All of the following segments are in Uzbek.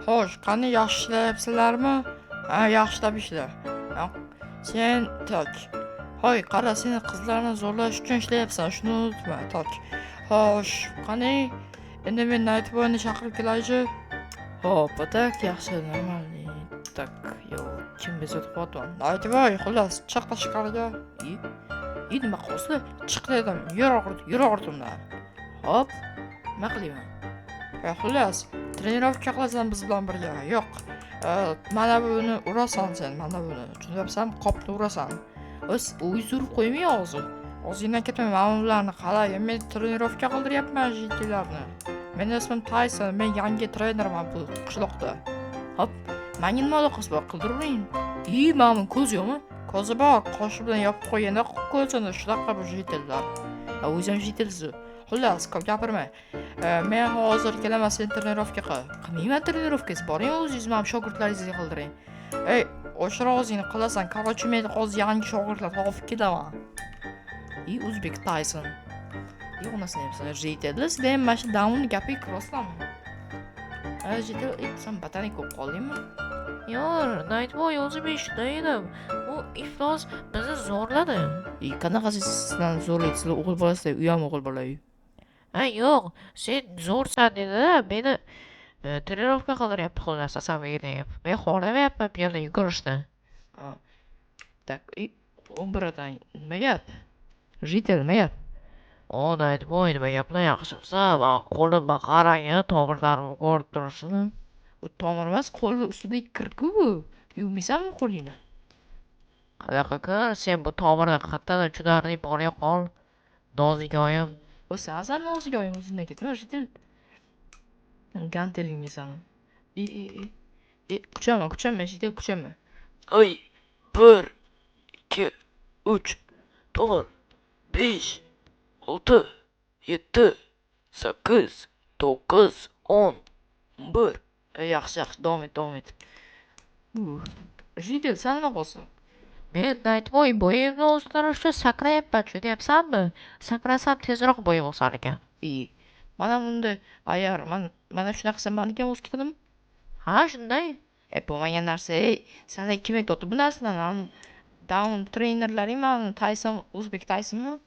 Xo'sh, qani yaxshi ishlayapsizlarmi? Ha, yaxshilab ishla. Ha, sen tok. Hoy, qara, seni qizlarni zo'rlash uchun ishlayapsan, shuni unutma, tok. Xo'sh, qani, endi men Nightboyni chaqirib kelaychi. Hop, tak, yaxshi, normalniy. Tak, yo, kim bezovta qilyapti? Nightboy, xullas, chiq tashqariga. Nima qilyapsizlar? Chiq dedim, yur o'g'ritimdan. Hop, nima qilaman? Xullas, trenirovka qilasan biz bilan birga. Yo'q. Mana buni urasan sen, mana buni. Tushunyapsan? Qopni urasan. O'z urib qo'ymay hozir. O'zingdan ketma, mana bularni qalay, men trenirovka qildiryapman jitilarni. Mening ismim Tyson, men yangi trenerman bu qishloqda. Hop, menga nima aloqasi bor? Qildiravering. Mana ko'z yo'qmi? Ko'zi bor, qoshi bilan yopib qo'yganda ko'zini shunaqa bir jitillar. O'zim jitilsiz. Xullas, ko'p gapirma. Men hozir kelaman, sen trenirovka qil. Qilmayman trenirovkangiz, boring o'zingiz ham shogirdlaringizga qildiring. O'shira o'zingni qilasan. Короче, men hozir yangi shogirdlar topib kelaman. O'zbek Tyson. Unasi nima jitillar, sizlar ham mana shu downni gapiga kirasizlarmi? Jitil, sen botanik o'qib qoldingmi? Yo'q, Nightboy o'zim eshitdim. Bu iflos bizni zo'rladi. Qanaqa sizlarni zo'rlaydi? Sizlar o'g'il bolasizlar, u ham o'g'il bola. Yo'q, sen zo'rsan dedi-da, meni trenirovka qildiryapti xullas asabiga. Men xohlamayapman bu yerda yugurishni. Tak, umbradan nima gap? Jitil, nima gap? Nightboy, nima gaplar yaxshimsan? Qo'limga qarang, tomirlarimni ko'rib turibsizmi? U tomir emas, qo'l ustidagi kir-ku bu. Yuvmaysanmi qo'lingni? Qanaqa kir? Sen bu tomirni qayerdan tushunarli borya qol. Nozigoyim. Sen nozigoyim o'zingdan ketma, jitil. Gantelingmisan. Kuchama, jitil, kuchama. 1, 2, 3, 4, 5, 6, 7, 8, 9, 10, 11. Yaxshi, davom et. Jitil, sen nima qilsan? Men Nightboy bo'yimni o'stirish uchun sakrayapman, tushunyapsanmi? Sakrasam tezroq bo'yim o'sar ekan. Mana bunda ayar, mana shunaqa qilsam menikim o'sib ketadimi? Ha, shunday. Bo'lmagan narsa. Senlar kim aytdi bu narsalarni? Down trenerlaring mana Tyson, O'zbek Tysonmi?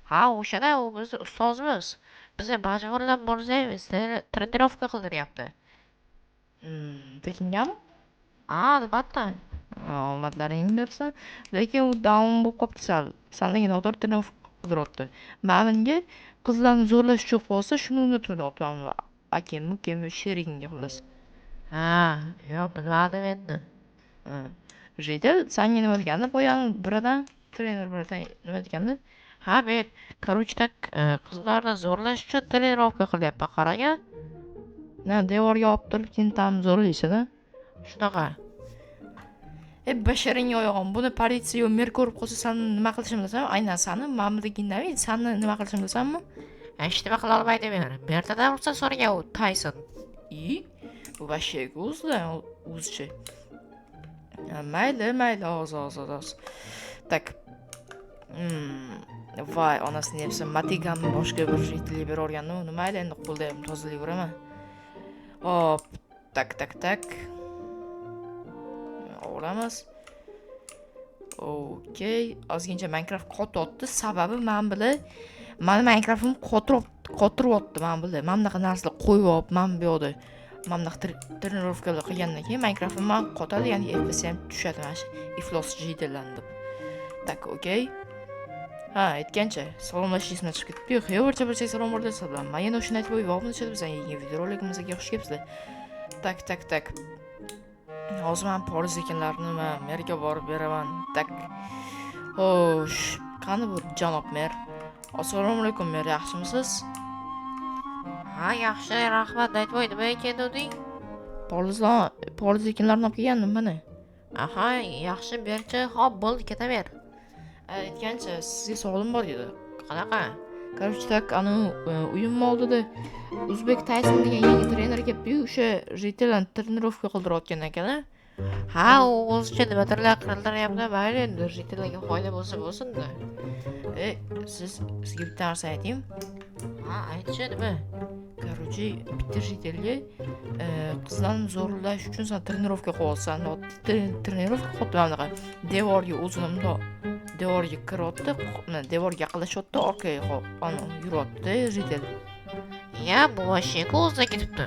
Ha, o'shada u bizni ustozimiz. Bizni majburlab borsangiz, trenirovka qildiryapti. Tekingami? Albatta. Omadlaring bersin. Lekin u down bo'lib qolibdi sal. Senlarga noto'g'ri trenirovka qildiryapti. Menga qizlarni zo'rlash uchun qolsa, shuni unutmayapman. Akim, sherigimga xullas. Yo'q, bilmadim endi. Jitil, senga nima degandi? Boyani biradan trener nima degandi? Men короче так qizlarni zo'rlash uchun trenirovka qilyapman, qarang. Devorga olib turib, keyin tam zo'rlaysan-a? Shunaqa. Basharing oyog'im, buni politsiya mer ko'rib qolsa, sen nima qilishimni bilasanmi? Aynan seni mamligingdan, seni nima qilishimni bilasanmi? Hech nima qila olmaydi men. Mertadan ruxsat so'ragan u Tyson. Bu bashaga o'zicha. Mayli, oz. Tak. Voy, onasini yepsa, matigamni boshqa bir jitilga berorgandim. Mayli, endi qo'lda ham tozalayveraman. Hop, tak. Olamiz. Okey, ozgincha Minecraft qotyapti. Sababi men bilan Minecraft'im qotiryapti men bilan. Men bunaqa narsalar qo'yib, men bu yerda trenirovkalar qilgandan keyin Minecraft'im men qotadi, ya'ni FPS ham tushadi mana shu iflos jitillanib. Tak, okey. Aytgancha, salomlashishdan chiqib ketdi. Xayrcha bir salom berasizlar. Men yana shuni aytib qo'yib, bizga yangi videorolikimizga xush kelibsizlar. Tak. Hozir men poliz ekanlarni merga borib beraman. Tak. Xo'sh, qani bu janob mer? Assalomu alaykum mer, yaxshimisiz? Yaxshi, rahmat. Nightboy, nima ekan-ding? Poliz ekanlarni olib kelgandim mana. Yaxshi, berchi. Xo'p, bo'ldi, ketaver. Aytgancha, sizga savolim bor edi. Qanaqa? Короче, так, uyim oldida O'zbek Tyson degan yangi trener kelibdi-yu, o'sha jitillarni trenirovka qildirayotgan ekan-a. U o'zicha nimadirlar qildiryapti, mayli endi jitillarga foyda bo'lsin-da. Sizga bitta narsa aytaymi? Aytchi, nima? Короче, bitta jidelga qizlarni zo'rlash uchun sen trenirovka qilyapsan. Trenirovka xuddi bunaqa devorga o'zini bundoq devorga kiryapti, devorga yaqinlashyapti, orqaga yuryapti jidel. Ya bu вообще ko'zdan ketibdi.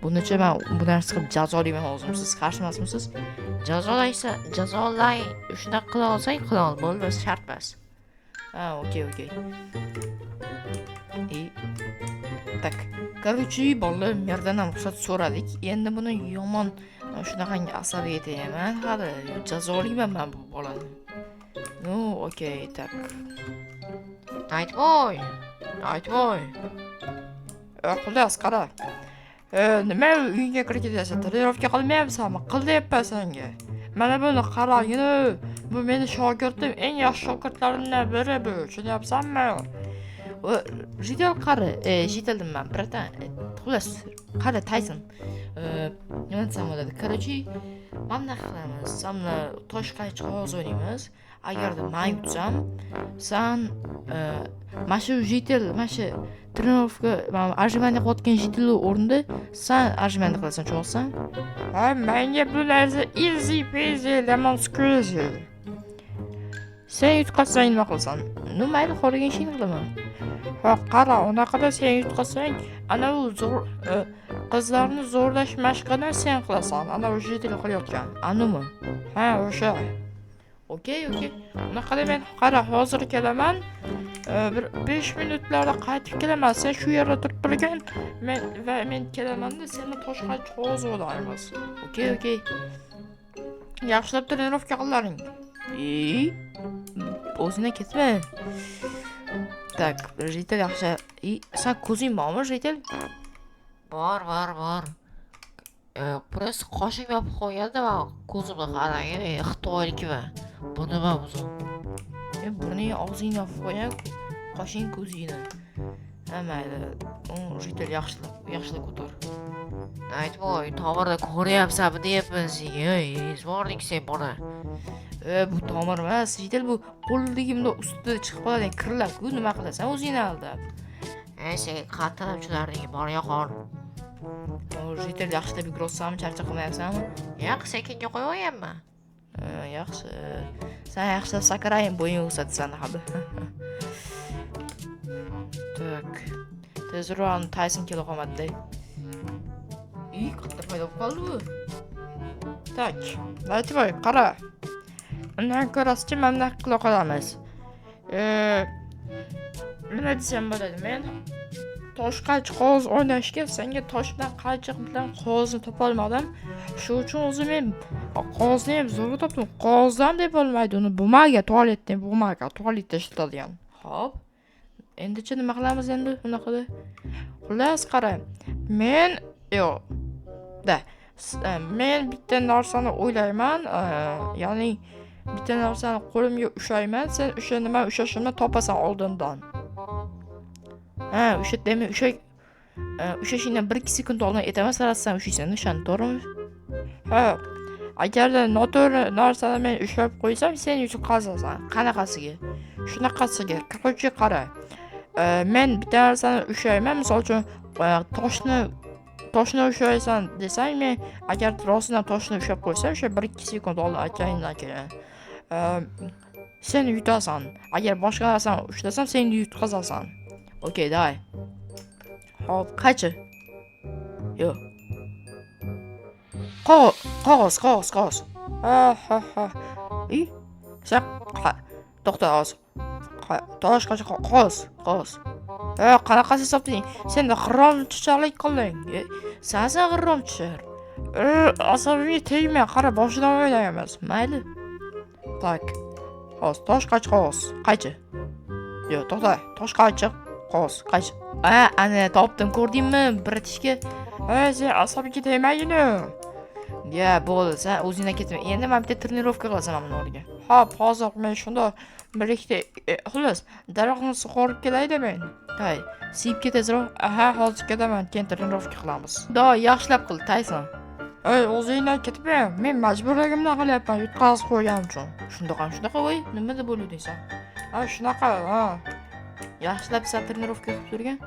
Bunacha men bu narsa qilib jazolayman hozir. Siz qarshi emasmisiz? Jazolay, shunaqa qila olsang qila ol, bo'lmasa shart emas. Ha, okey. Tak. Короче, bolalar mendan ham ruxsat so'radik. Endi buni yomon shunaqangi asabiy etayman. Hali jazolayman men bu bolani. Ну, okey, tak. Aytvoy. Xullas, qara. Nima uyingga kirib ketasan? Trenirovka qilmayapsanmi? Qil deyapman senga. Mana buni qaragin. Bu meni shogirdim, eng yaxshi shogirdlarimdan biri bu. Tushunyapsanmi? Jidel qari, jidel deyman, bratan. Xullas, qara Tayson. Nima desam bo'ladi? Короче, mana qilamiz. Samla tosh qaychi qog'oz o'ynaymiz. Agarda men yutsam, sen mana shu jidel, mana shu trenirovka, arjimanda qilayotgan jidel o'rnida sen arjimanda qilasan, tushunsan? Ha, menga bu narsa easy peasy lemon squeezy. Sen yutqazsang nima qilsan? Mayli, xohlagan ishingni qilaman. Ha, qara, unaqada sen yutqazsang, ana u qizlarni zo'rlash mashqini sen qilasan. Ana o'sha jidel qilayotgan. Animi? Ha, o'sha. Okey. Unaqada men qara, hozir kelaman. Bir 5 minutlarda qaytib kelaman. Sen shu yerda turib turgin. Men kelamanda seni toshqa qog'oz o'laymiz. Okey. Yaxshilab trenirovka qilaring. O'zina ketma. Tak, jidel yaxshi. Sen ko'zing bormi, jidel? Bor. Просто qoshim yopib qo'yganda men ko'zimga qarang, Xitoylikmi? Bu nima o'zi? Burning og'zingni yopib qo'ygan, qoshing ko'zingni. Mayli, jidel yaxshilab ko'tar. Aytvoy, tomirda ko'ryapsanmi deyapman senga. Izvorlik sen buni. Bu tomir emas, jidel bu qo'lligimda ustida chiqib qoladigan kirlar-ku, nima qilasan o'zingni aldab? Sen qattiqchilarning bor yo'qol. Jidel yaxshilab yugursanmi, charchab qolmayapsanmi? Yo'q, sekinga qo'yayapman. Yaxshi. Sen yaxshilab sakrayin, bo'ying o'satsan hali. Tak. Tezroq Tayson kela qolmadi. Qayerda paydo qoldi bu? Tak. Aytvoy, qara. Undan ko'rasiz, mana qila qolamiz. Nima desam bo'ladi? Men tosh qaychi qog'oz o'ynashga senga tosh bilan qaychi bilan qog'ozni topolmadim. Shu uchun o'zim men qog'ozni ham zo'r topdim. Qog'ozdan deb bo'lmaydi, uni bumaga, tualetda ishlatadigan. Xo'p. Endicha nima qilamiz endi bunaqada? Xullas, qara. Men bitta narsani o'ylayman, ya'ni bitta narsani qo'limga ushlayman, sen o'sha nima ushashimni topasan oldindan. O'sha demi ushashingdan 1-2 sekund oldin aytaman, sen ushlaysan, o'shani to'g'rimi? Ha. Agarda noto'g'ri narsani men ushlab qo'ysam, sen yutqazasan. Qanaqasiga? Shunaqasiga. Короче, qara. Men bitta narsani ushlayman, misol uchun toshni ushlaysan desang, men agar rostdan toshni ushlab qo'ysam, o'sha 1-2 sekund oldin aytganingdan keyin sen yutasan. Agar boshqa narsani ushlasam, sen yutqazasan. Okey, давай. Hop, qaychi? Yo'q. Qog'oz. Ha. Sen to'xta hozir. Tosh qaychi qog'oz. Qanaqasi hisobding? Sen g'irromchichalik qilding. Sen g'irromchilar. Asabimga tegma, qara, boshidan o'ynaymiz. Mayli. Tak. Hozir tosh qaychi qog'oz. Qaychi? Yo'q, to'xta. Tosh qaychi qog'oz. Qaychi? Ana topdim, ko'rdingmi? Bratishka. Sen asabimga tegmagin. Ya, bo'ldi, sen o'zingdan ketma. Endi men bitta trenirovka qilasan mana o'rniga. Xo'p, hozir men shunda birlikda xullas, daraxtni sug'orib kelaydi men. Hay, siyib ketazroq. Hozir ketaman, keyin trenirovka qilamiz. Yaxshilab qil, Tayson. O'zingdan ketma. Men majburligimdan qilyapman, yutqazib qo'yganim uchun. Shunaqa voy, nima deb bo'luvding sen? Shunaqa, Yaxshilab sen trenirovka qilib turgan.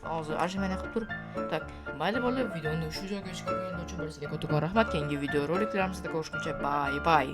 Hozir ajrimani qilib tur. Tak, mayli bolalar, videoni shu joygacha ko'rganingiz uchun sizlarga kattakon rahmat. Keyingi video roliklarimizda ko'rishguncha bye bye.